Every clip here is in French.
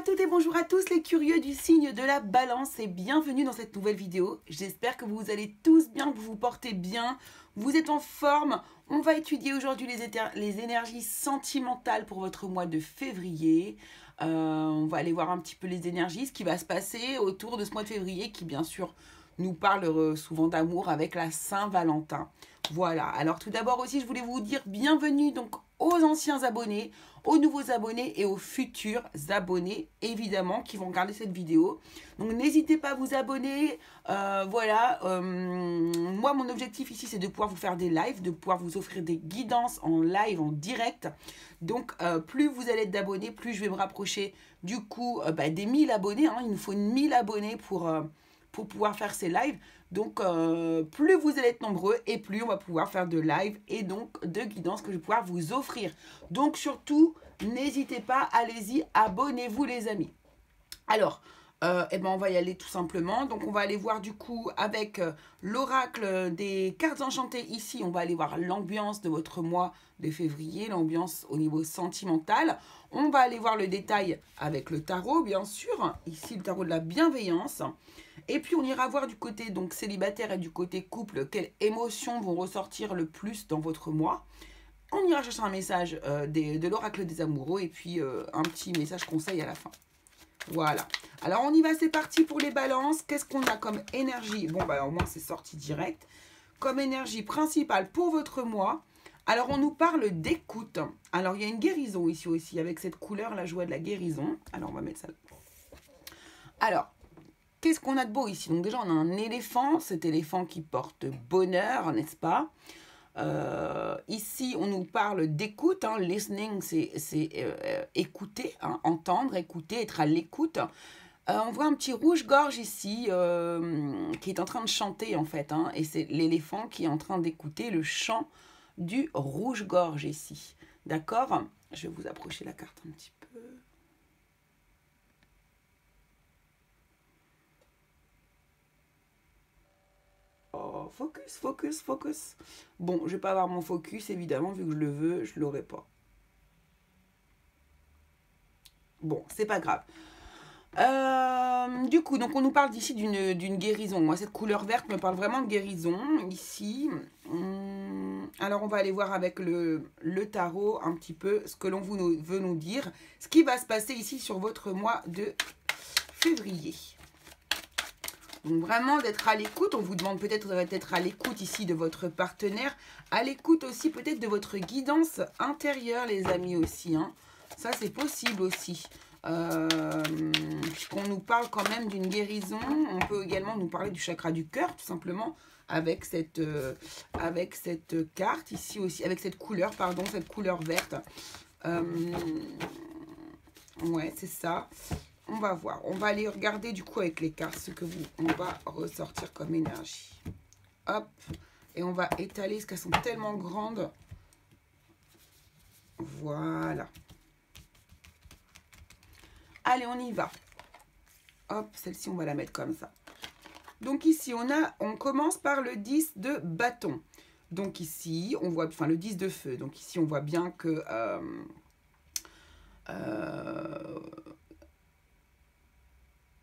toutes et bonjour à tous les curieux du signe de la balance et bienvenue dans cette nouvelle vidéo. J'espère que vous allez tous bien, que vous vous portez bien, vous êtes en forme. On va étudier aujourd'hui les énergies sentimentales pour votre mois de février. On va aller voir un petit peu les énergies, ce qui va se passer autour de ce mois de février qui bien sûr nous parle souvent d'amour avec la Saint-Valentin. Voilà, alors tout d'abord aussi je voulais vous dire bienvenue donc aux anciens abonnés, aux nouveaux abonnés et aux futurs abonnés évidemment qui vont regarder cette vidéo. Donc n'hésitez pas à vous abonner, moi mon objectif ici c'est de pouvoir vous faire des lives, de pouvoir vous offrir des guidances en live, en direct. Donc plus vous allez être d'abonnés, plus je vais me rapprocher du coup des 1000 abonnés, hein. Il nous faut 1000 abonnés pour pouvoir faire ces lives. Donc, plus vous allez être nombreux et plus on va pouvoir faire de live et donc de guidance que je vais pouvoir vous offrir. Donc, surtout, n'hésitez pas, allez-y, abonnez-vous les amis. Alors, on va y aller tout simplement. Donc, on va aller voir du coup avec l'oracle des cartes enchantées ici. On va aller voir l'ambiance de votre mois de février, l'ambiance au niveau sentimental. On va aller voir le détail avec le tarot, bien sûr. Ici, le tarot de la bienveillance. Et puis, on ira voir du côté donc célibataire et du côté couple, quelles émotions vont ressortir le plus dans votre mois. On ira chercher un message de l'oracle des amoureux et puis un petit message conseil à la fin. Voilà. Alors, on y va, c'est parti pour les balances. Qu'est-ce qu'on a comme énergie? Bon, au moins, c'est sorti direct. Comme énergie principale pour votre mois. Alors, on nous parle d'écoute. Alors, il y a une guérison ici aussi, avec cette couleur, la joie de la guérison. Alors, on va mettre ça là. Alors, qu'est-ce qu'on a de beau ici? Donc, déjà, on a un éléphant. Cet éléphant qui porte bonheur, n'est-ce pas? Ici, on nous parle d'écoute. Hein. Listening, c'est écouter, hein, entendre, écouter, être à l'écoute. On voit un petit rouge-gorge ici qui est en train de chanter en fait. Hein, et c'est l'éléphant qui est en train d'écouter le chant du rouge-gorge ici. D'accord? Je vais vous approcher la carte un petit peu. Oh, focus, focus, focus. Bon, je vais pas avoir mon focus, évidemment, vu que je le veux, je l'aurai pas. Bon, c'est pas grave. Du coup, donc on nous parle d'ici d'une guérison. Moi, cette couleur verte me parle vraiment de guérison, ici. Alors, on va aller voir avec le tarot un petit peu ce que l'on veut nous dire. Ce qui va se passer ici sur votre mois de février. Donc vraiment d'être à l'écoute, on vous demande peut-être d'être à l'écoute ici de votre partenaire, à l'écoute aussi peut-être de votre guidance intérieure les amis aussi, hein. Ça c'est possible aussi, puisqu'on nous parle quand même d'une guérison. On peut également nous parler du chakra du cœur tout simplement avec cette carte ici aussi, avec cette couleur, pardon, cette couleur verte. Ouais c'est ça. On va voir. On va aller regarder du coup avec les cartes ce que on va ressortir comme énergie. Hop. Et on va étaler parce qu'elles sont tellement grandes. Voilà. Allez, on y va. Hop, celle-ci, on va la mettre comme ça. Donc ici, on commence par le 10 de bâton. Donc ici, on voit, enfin le 10 de feu. Donc ici, on voit bien que...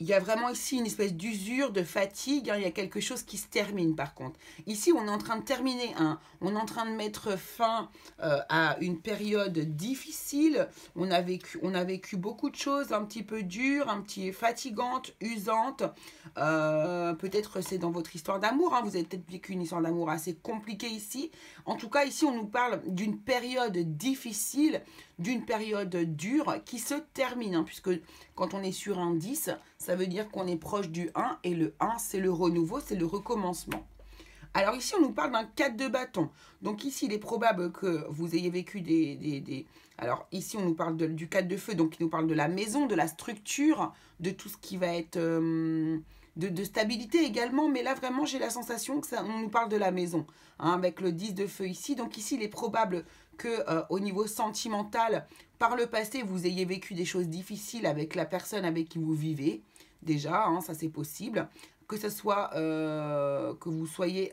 il y a vraiment ici une espèce d'usure, de fatigue. Hein, il y a quelque chose qui se termine par contre. Ici, on est en train de terminer. On est en train de mettre fin à une période difficile. On a vécu beaucoup de choses un petit peu dures, un petit fatigantes, usantes. Peut-être c'est dans votre histoire d'amour. Hein, vous avez peut-être vécu une histoire d'amour assez compliquée ici. En tout cas, ici, on nous parle d'une période difficile, d'une période dure qui se termine. Hein, puisque quand on est sur un 10, ça veut dire qu'on est proche du 1 et le 1, c'est le renouveau, c'est le recommencement. Alors ici, on nous parle d'un 4 de bâton. Donc ici, il est probable que vous ayez vécu Alors ici, on nous parle du 4 de feu, donc il nous parle de la maison, de la structure, de tout ce qui va être... de stabilité également, mais là vraiment j'ai la sensation que on nous parle de la maison, hein, avec le 10 de feu ici. Donc ici il est probable que au niveau sentimental, par le passé vous ayez vécu des choses difficiles avec la personne avec qui vous vivez, déjà, hein, ça c'est possible, que ce soit que vous soyez,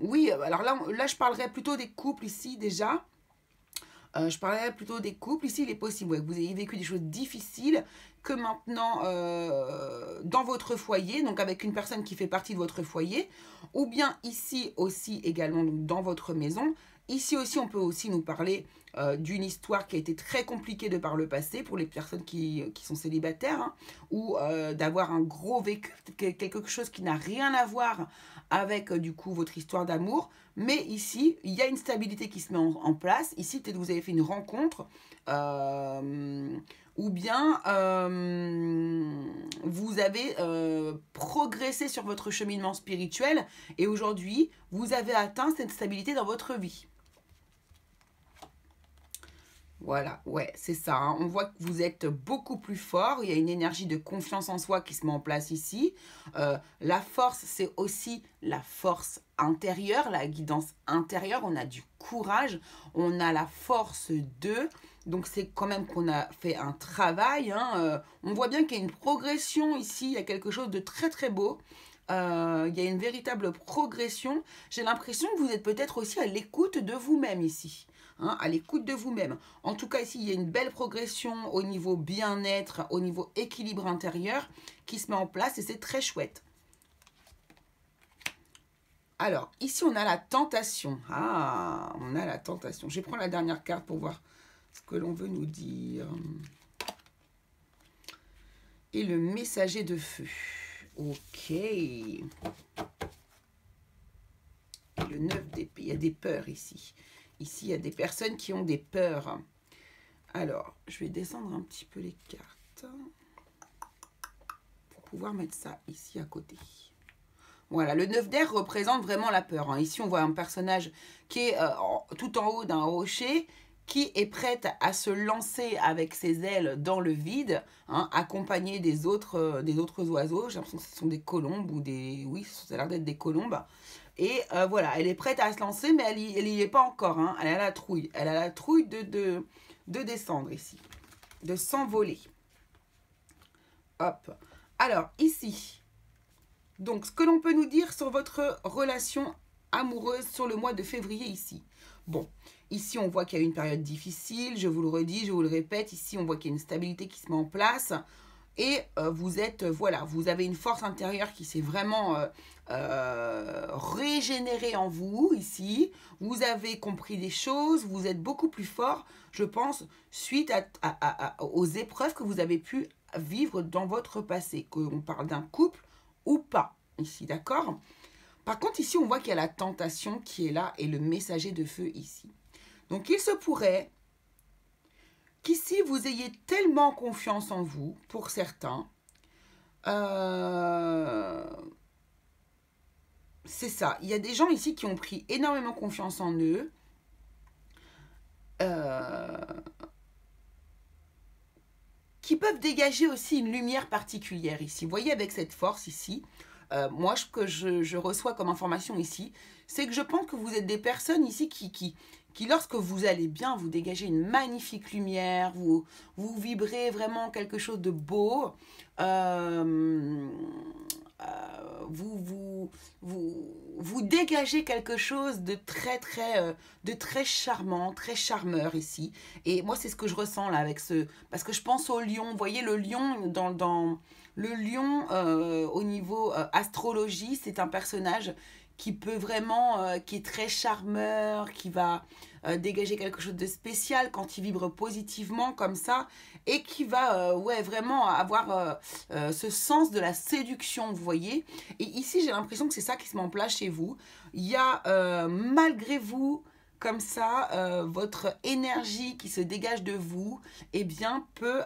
oui, alors là je parlerai plutôt des couples ici déjà. Je parlais plutôt des couples. Ici, il est possible ouais, que vous ayez vécu des choses difficiles, que maintenant, dans votre foyer, donc avec une personne qui fait partie de votre foyer, ou bien ici aussi également donc dans votre maison. Ici aussi, on peut aussi nous parler d'une histoire qui a été très compliquée de par le passé pour les personnes qui sont célibataires, hein, ou d'avoir un gros vécu, quelque chose qui n'a rien à voir avec du coup votre histoire d'amour. Mais ici, il y a une stabilité qui se met en place. Ici, peut-être que vous avez fait une rencontre, ou bien vous avez progressé sur votre cheminement spirituel et aujourd'hui, vous avez atteint cette stabilité dans votre vie. Voilà, ouais, c'est ça. Hein. On voit que vous êtes beaucoup plus fort. Il y a une énergie de confiance en soi qui se met en place ici. La force, c'est aussi la force intérieure, la guidance intérieure. On a du courage, on a la force de. Donc, c'est quand même qu'on a fait un travail. Hein. On voit bien qu'il y a une progression ici. Il y a quelque chose de très, très beau. Il y a une véritable progression. J'ai l'impression que vous êtes peut-être aussi à l'écoute de vous-même ici. Hein, à l'écoute de vous-même. En tout cas, ici, il y a une belle progression au niveau bien-être, au niveau équilibre intérieur qui se met en place et c'est très chouette. Alors, ici, on a la tentation. Ah, on a la tentation. Je vais prendre la dernière carte pour voir ce que l'on veut nous dire. Et le messager de feu. Ok. Et le 9 d'épée. Il y a des peurs ici. Ici, il y a des personnes qui ont des peurs. Alors, je vais descendre un petit peu les cartes pour pouvoir mettre ça ici à côté. Voilà, le 9 d'air représente vraiment la peur. Hein. Ici, on voit un personnage qui est tout en haut d'un rocher, qui est prête à se lancer avec ses ailes dans le vide, hein, accompagnée des autres oiseaux. J'ai l'impression que ce sont des colombes ou des... Oui, ça a l'air d'être des colombes. Et voilà, elle est prête à se lancer, mais elle y est pas encore. Hein. Elle a la trouille. Elle a la trouille de descendre ici, de s'envoler. Hop. Alors, ici, donc, ce que l'on peut nous dire sur votre relation amoureuse sur le mois de février ici. Bon, ici, on voit qu'il y a une période difficile. Je vous le redis, je vous le répète. Ici, on voit qu'il y a une stabilité qui se met en place. Et vous êtes, voilà, vous avez une force intérieure qui s'est vraiment régénérée en vous ici. Vous avez compris des choses, vous êtes beaucoup plus fort, je pense, suite aux épreuves que vous avez pu vivre dans votre passé. Qu'on parle d'un couple ou pas, ici, d'accord? Par contre, ici, on voit qu'il y a la tentation qui est là et le messager de feu ici. Donc, il se pourrait qu'ici, vous ayez tellement confiance en vous, pour certains. C'est ça. Il y a des gens ici qui ont pris énormément confiance en eux. Qui peuvent dégager aussi une lumière particulière ici. Vous voyez, avec cette force ici, moi, ce que je reçois comme information ici, c'est que je pense que vous êtes des personnes ici qui lorsque vous allez bien, vous dégagez une magnifique lumière, vous vibrez vraiment quelque chose de beau, vous dégagez quelque chose de très charmant, très charmeur ici. Et moi, c'est ce que je ressens là avec ce... Parce que je pense au lion. Vous voyez, le lion, le lion au niveau astrologie, c'est un personnage qui peut vraiment... qui est très charmeur, qui va dégager quelque chose de spécial quand il vibre positivement comme ça. Et qui va ouais, vraiment avoir ce sens de la séduction, vous voyez. Et ici, j'ai l'impression que c'est ça qui se met en place chez vous. Il y a, malgré vous, comme ça, votre énergie qui se dégage de vous, eh bien, peut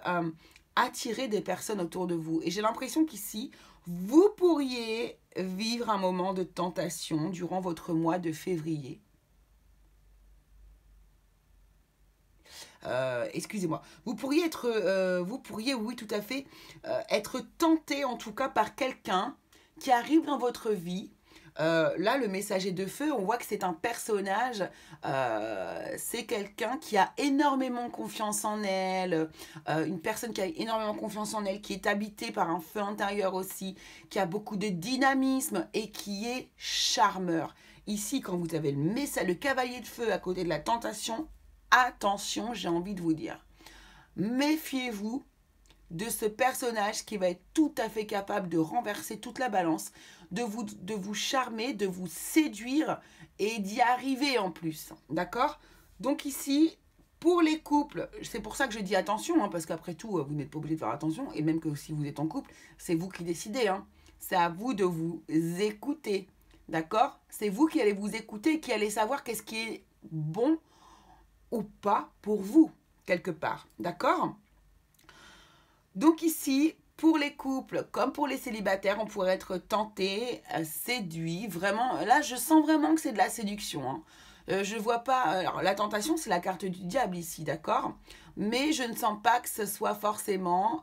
attirer des personnes autour de vous. Et j'ai l'impression qu'ici, vous pourriez vivre un moment de tentation durant votre mois de février. Excusez-moi, vous pourriez, oui, tout à fait, être tenté en tout cas par quelqu'un qui arrive dans votre vie. Là, le messager de feu, on voit que c'est un personnage, c'est quelqu'un qui a énormément confiance en elle, une personne qui a énormément confiance en elle, qui est habitée par un feu intérieur aussi, qui a beaucoup de dynamisme et qui est charmeur. Ici, quand vous avez le cavalier de feu à côté de la tentation, attention, j'ai envie de vous dire. Méfiez-vous de ce personnage qui va être tout à fait capable de renverser toute la balance, de vous charmer, de vous séduire et d'y arriver en plus. D'accord? Donc ici, pour les couples, c'est pour ça que je dis attention, hein, parce qu'après tout, vous n'êtes pas obligé de faire attention, et même que si vous êtes en couple, c'est vous qui décidez. Hein. C'est à vous de vous écouter. D'accord? C'est vous qui allez vous écouter, qui allez savoir qu'est-ce qui est bon ou pas pour vous, quelque part. D'accord? Donc ici, pour les couples comme pour les célibataires, on pourrait être tenté, séduit. Vraiment, là, je sens vraiment que c'est de la séduction. Hein. Je vois pas... Alors, la tentation, c'est la carte du diable ici, d'accord? Mais je ne sens pas que ce soit forcément...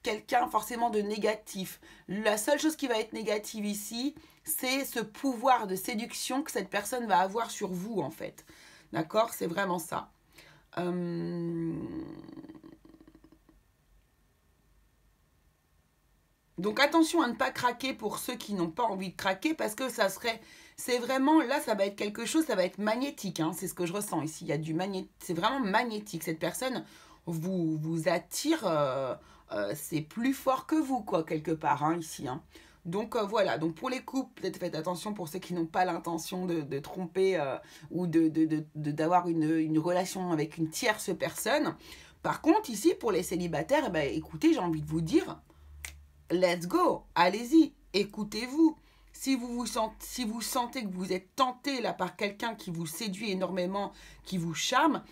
quelqu'un forcément de négatif. La seule chose qui va être négative ici, c'est ce pouvoir de séduction que cette personne va avoir sur vous, en fait. D'accord? C'est vraiment ça. Donc attention à ne pas craquer pour ceux qui n'ont pas envie de craquer, parce que ça serait, c'est vraiment, là ça va être quelque chose, ça va être magnétique, hein, c'est ce que je ressens ici, il y a du c'est vraiment magnétique, cette personne vous attire, c'est plus fort que vous, quoi, quelque part, hein, ici, hein. Donc voilà, donc pour les couples, peut-être faites attention pour ceux qui n'ont pas l'intention de tromper ou d'avoir une relation avec une tierce personne. Par contre, ici, pour les célibataires, eh ben, écoutez, j'ai envie de vous dire, let's go, allez-y, écoutez-vous. Si vous sentez que vous êtes tenté là par quelqu'un qui vous séduit énormément, qui vous charme,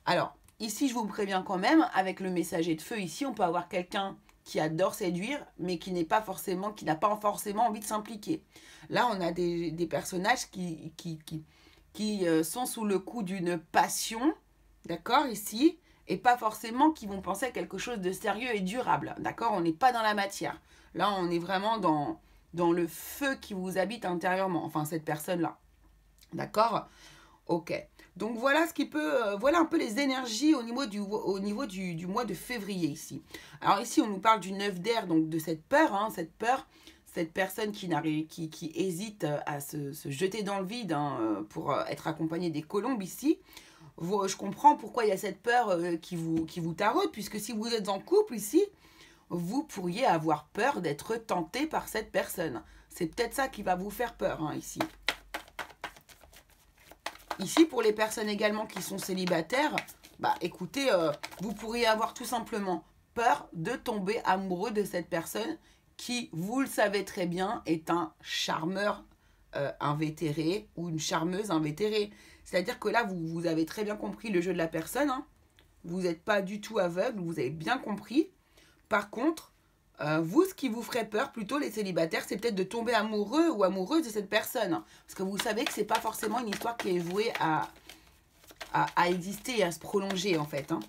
alors ici je vous préviens quand même, avec le messager de feu ici, on peut avoir quelqu'un qui adore séduire, mais qui n'a pas forcément envie de s'impliquer. Là, on a des personnages qui sont sous le coup d'une passion, d'accord, ici, et pas forcément qui vont penser à quelque chose de sérieux et durable, d'accord? On n'est pas dans la matière. Là, on est vraiment dans le feu qui vous habite intérieurement, enfin, cette personne-là, d'accord? Ok. Donc voilà ce qui peut, voilà un peu les énergies au niveau du mois de février ici. Alors ici on nous parle du 9 d'air, donc de cette peur, hein, cette personne qui hésite à se jeter dans le vide, hein, pour être accompagnée des colombes ici. Je comprends pourquoi il y a cette peur qui vous taraude, puisque si vous êtes en couple ici, vous pourriez avoir peur d'être tenté par cette personne. C'est peut-être ça qui va vous faire peur, hein, ici. Ici, pour les personnes également qui sont célibataires, bah écoutez, vous pourriez avoir tout simplement peur de tomber amoureux de cette personne qui, vous le savez très bien, est un charmeur invétéré ou une charmeuse invétérée. C'est-à-dire que là, vous avez très bien compris le jeu de la personne. Hein. Vous n'êtes pas du tout aveugle, vous avez bien compris. Par contre, vous, ce qui vous ferait peur, plutôt les célibataires, c'est peut-être de tomber amoureux ou amoureuse de cette personne. Parce que vous savez que c'est pas forcément une histoire qui est vouée à exister et à se prolonger, en fait. Hein.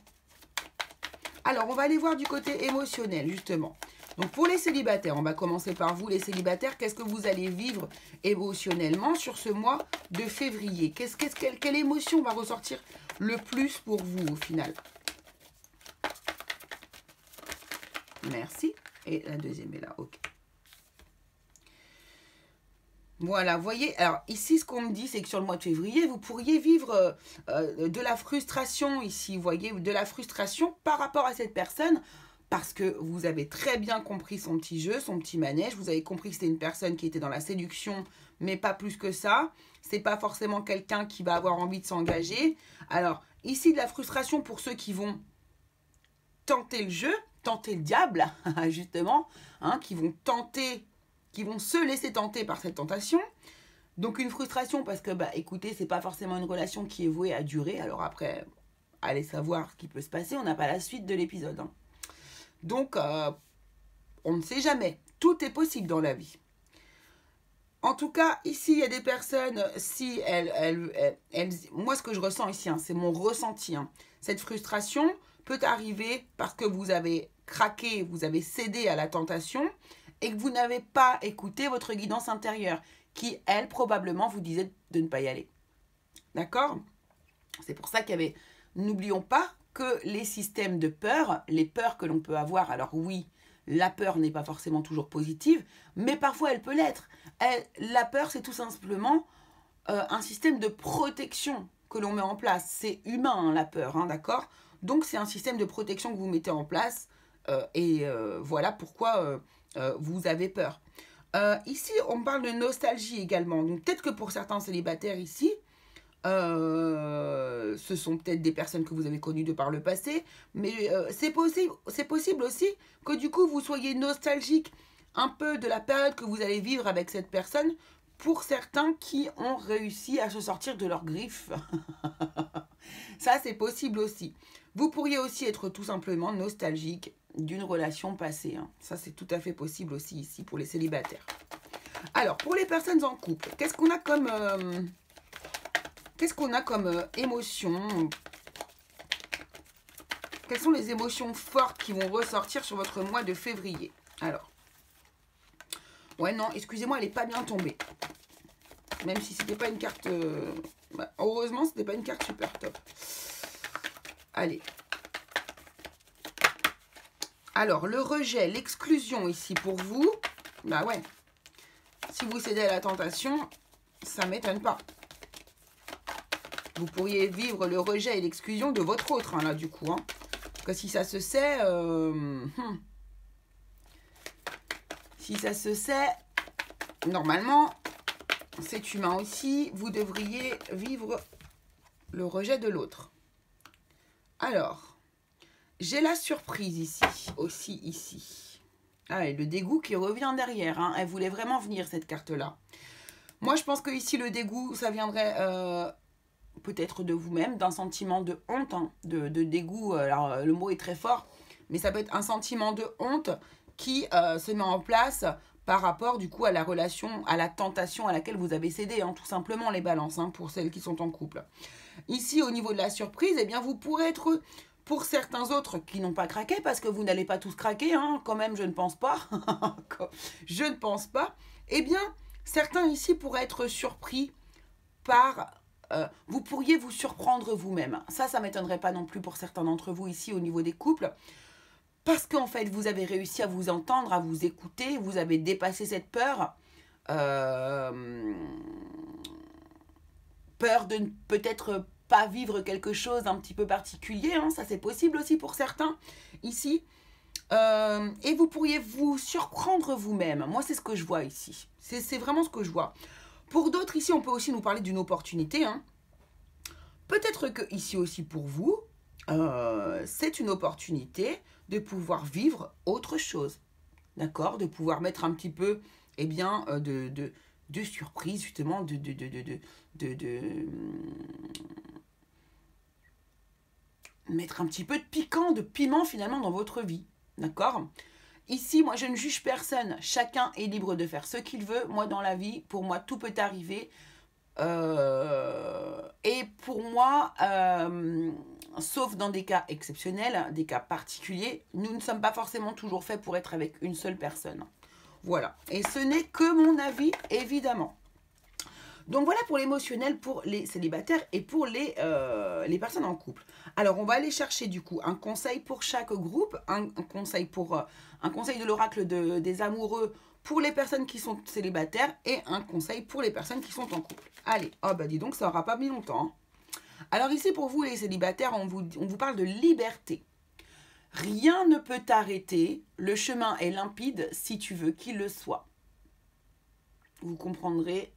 Alors, on va aller voir du côté émotionnel, justement. Donc, pour les célibataires, on va commencer par vous, les célibataires. Qu'est-ce que vous allez vivre émotionnellement sur ce mois de février? Quelle émotion va ressortir le plus pour vous, au final? Merci. Et la deuxième est là, ok. Voilà, vous voyez, alors ici, ce qu'on me dit, c'est que sur le mois de février, vous pourriez vivre de la frustration ici, vous voyez, de la frustration par rapport à cette personne, parce que vous avez très bien compris son petit jeu, son petit manège, vous avez compris que c'était une personne qui était dans la séduction, mais pas plus que ça. C'est pas forcément quelqu'un qui va avoir envie de s'engager. Alors, ici, de la frustration pour ceux qui vont tenter le jeu, tenter le diable, justement, hein, qui vont se laisser tenter par cette tentation. Donc une frustration parce que, bah, écoutez, c'est pas forcément une relation qui est vouée à durer. Alors après, allez savoir ce qui peut se passer, on n'a pas la suite de l'épisode. Hein. Donc, on ne sait jamais. Tout est possible dans la vie. En tout cas, ici, il y a des personnes, si moi, ce que je ressens ici, hein, c'est mon ressenti. Hein. Cette frustration peut arriver parce que vous avez craqué, vous avez cédé à la tentation et que vous n'avez pas écouté votre guidance intérieure qui, elle, probablement vous disait de ne pas y aller. D'accord? C'est pour ça qu'il y avait... N'oublions pas que les systèmes de peur, les peurs que l'on peut avoir, alors oui, la peur n'est pas forcément toujours positive, mais parfois elle peut l'être. La peur, c'est tout simplement un système de protection que l'on met en place. C'est humain, hein, la peur, hein, d'accord? Donc, c'est un système de protection que vous mettez en place. Voilà pourquoi vous avez peur. Ici, on parle de nostalgie également. Donc, peut-être que pour certains célibataires ici, ce sont peut-être des personnes que vous avez connues de par le passé, mais c'est possible aussi que du coup, vous soyez nostalgique un peu de la période que vous allez vivre avec cette personne, pour certains qui ont réussi à se sortir de leurs griffes. Ça, c'est possible aussi. Vous pourriez aussi être tout simplement nostalgique d'une relation passée, hein. Ça, c'est tout à fait possible aussi ici pour les célibataires. Alors, pour les personnes en couple, qu'est-ce qu'on a comme émotion? Quelles sont les émotions fortes qui vont ressortir sur votre mois de février? Alors, ouais, non, excusez-moi, elle n'est pas bien tombée. Même si c'était pas une carte... heureusement, c'était pas une carte super top. Allez. Alors, le rejet, l'exclusion ici pour vous. Bah ouais. Si vous cédez à la tentation, ça m'étonne pas. Vous pourriez vivre le rejet et l'exclusion de votre autre, hein, là, du coup. Hein. Parce que si ça se sait... Si ça se sait, normalement, c'est humain aussi. Vous devriez vivre le rejet de l'autre. Alors, j'ai la surprise ici, aussi ici. Ah, et le dégoût qui revient derrière. Hein. Elle voulait vraiment venir, cette carte-là. Moi, je pense que ici, le dégoût, ça viendrait peut-être de vous-même, d'un sentiment de honte, hein, de dégoût. Alors, le mot est très fort, mais ça peut être un sentiment de honte qui se met en place par rapport, du coup, à la relation, à la tentation à laquelle vous avez cédé, hein, tout simplement, les balances, hein, pour celles qui sont en couple. Ici, au niveau de la surprise, eh bien, vous pourrez être... Pour certains autres qui n'ont pas craqué, parce que vous n'allez pas tous craquer, hein, quand même, je ne pense pas. Je ne pense pas. Eh bien, certains ici pourraient être surpris par... vous pourriez vous surprendre vous-même. Ça ne m'étonnerait pas non plus pour certains d'entre vous ici au niveau des couples. Parce qu'en fait, vous avez réussi à vous entendre, à vous écouter, vous avez dépassé cette peur. Peur de peut-être pas vivre quelque chose d'un petit peu particulier, hein, ça c'est possible aussi pour certains ici. Et vous pourriez vous surprendre vous-même. Moi, c'est ce que je vois ici. C'est vraiment ce que je vois. Pour d'autres, ici, on peut aussi nous parler d'une opportunité. Hein. Peut-être que ici aussi pour vous, c'est une opportunité de pouvoir vivre autre chose. D'accord? De pouvoir mettre un petit peu, eh bien, de surprise, justement, mettre un petit peu de piquant, de piment finalement dans votre vie. D'accord? Ici, moi, je ne juge personne. Chacun est libre de faire ce qu'il veut. Moi, dans la vie, pour moi, tout peut arriver. Et pour moi, sauf dans des cas exceptionnels, des cas particuliers, nous ne sommes pas forcément toujours faits pour être avec une seule personne. Voilà. Et ce n'est que mon avis, évidemment. Donc voilà pour l'émotionnel, pour les célibataires et pour les personnes en couple. Alors on va aller chercher du coup un conseil pour chaque groupe, un conseil de l'oracle des amoureux pour les personnes qui sont célibataires et un conseil pour les personnes qui sont en couple. Allez, oh bah dis donc, ça n'aura pas mis longtemps. Hein. Alors ici pour vous les célibataires, on vous parle de liberté. Rien ne peut t'arrêter, le chemin est limpide si tu veux qu'il le soit. Vous comprendrez.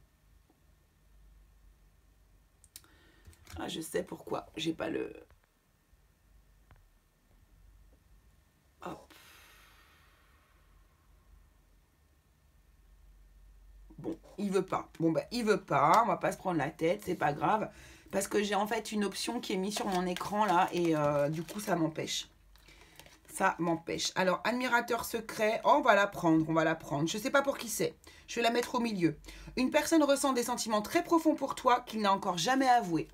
Ah, je sais pourquoi. J'ai pas le... Hop. Bon, il veut pas. Bon, ben, il veut pas. On va pas se prendre la tête. C'est pas grave. Parce que j'ai en fait une option qui est mise sur mon écran là. Et du coup, ça m'empêche. Ça m'empêche. Alors, admirateur secret. Oh, on va la prendre. On va la prendre. Je sais pas pour qui c'est. Je vais la mettre au milieu. Une personne ressent des sentiments très profonds pour toi qu'il n'a encore jamais avoués.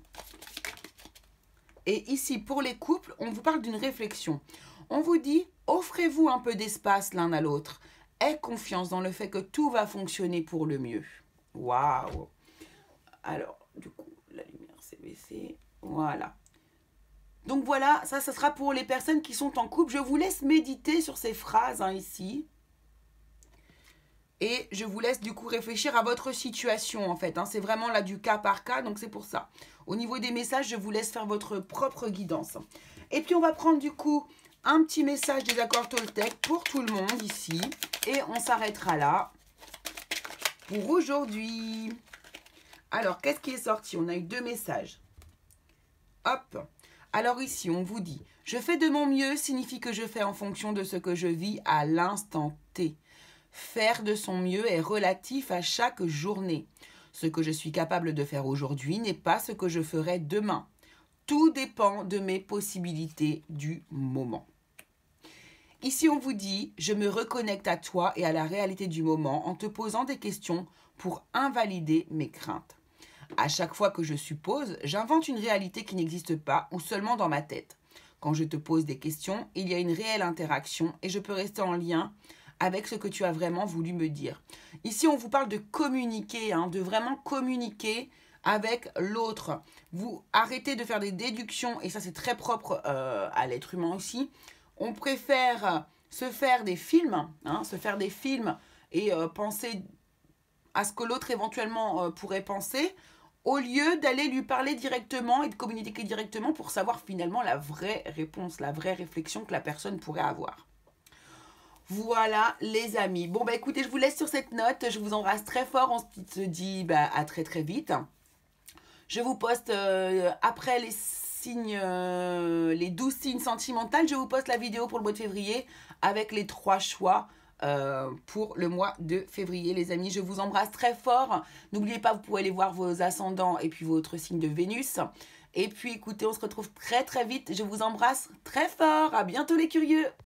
Et ici, pour les couples, on vous parle d'une réflexion. On vous dit, offrez-vous un peu d'espace l'un à l'autre. Aie confiance dans le fait que tout va fonctionner pour le mieux. Waouh! Alors, du coup, la lumière s'est baissée. Voilà. Donc voilà, ça sera pour les personnes qui sont en couple. Je vous laisse méditer sur ces phrases hein, ici. Et je vous laisse du coup réfléchir à votre situation en fait. Hein. C'est vraiment là du cas par cas, donc c'est pour ça. Au niveau des messages, je vous laisse faire votre propre guidance. Et puis on va prendre du coup un petit message des accords Toltec pour tout le monde ici. Et on s'arrêtera là pour aujourd'hui. Alors, qu'est-ce qui est sorti? On a eu 2 messages. Hop. Alors ici, on vous dit, je fais de mon mieux signifie que je fais en fonction de ce que je vis à l'instant T. Faire de son mieux est relatif à chaque journée. Ce que je suis capable de faire aujourd'hui n'est pas ce que je ferai demain. Tout dépend de mes possibilités du moment. Ici, on vous dit, je me reconnecte à toi et à la réalité du moment en te posant des questions pour invalider mes craintes. À chaque fois que je suppose, j'invente une réalité qui n'existe pas ou seulement dans ma tête. Quand je te pose des questions, il y a une réelle interaction et je peux rester en lien avec ce que tu as vraiment voulu me dire. Ici, on vous parle de communiquer, hein, de vraiment communiquer avec l'autre. Vous arrêtez de faire des déductions, et ça c'est très propre à l'être humain aussi. On préfère se faire des films, et penser à ce que l'autre éventuellement pourrait penser, au lieu d'aller lui parler directement et de communiquer directement pour savoir finalement la vraie réponse, la vraie réflexion que la personne pourrait avoir. Voilà les amis. Bon bah écoutez, je vous laisse sur cette note. Je vous embrasse très fort. On se dit à très très vite. Je vous poste après les signes, les 12 signes sentimentaux. Je vous poste la vidéo pour le mois de février avec les 3 choix pour le mois de février les amis. Je vous embrasse très fort. N'oubliez pas, vous pouvez aller voir vos ascendants et puis votre signe de Vénus. Et puis écoutez, on se retrouve très très vite. Je vous embrasse très fort. À bientôt les curieux.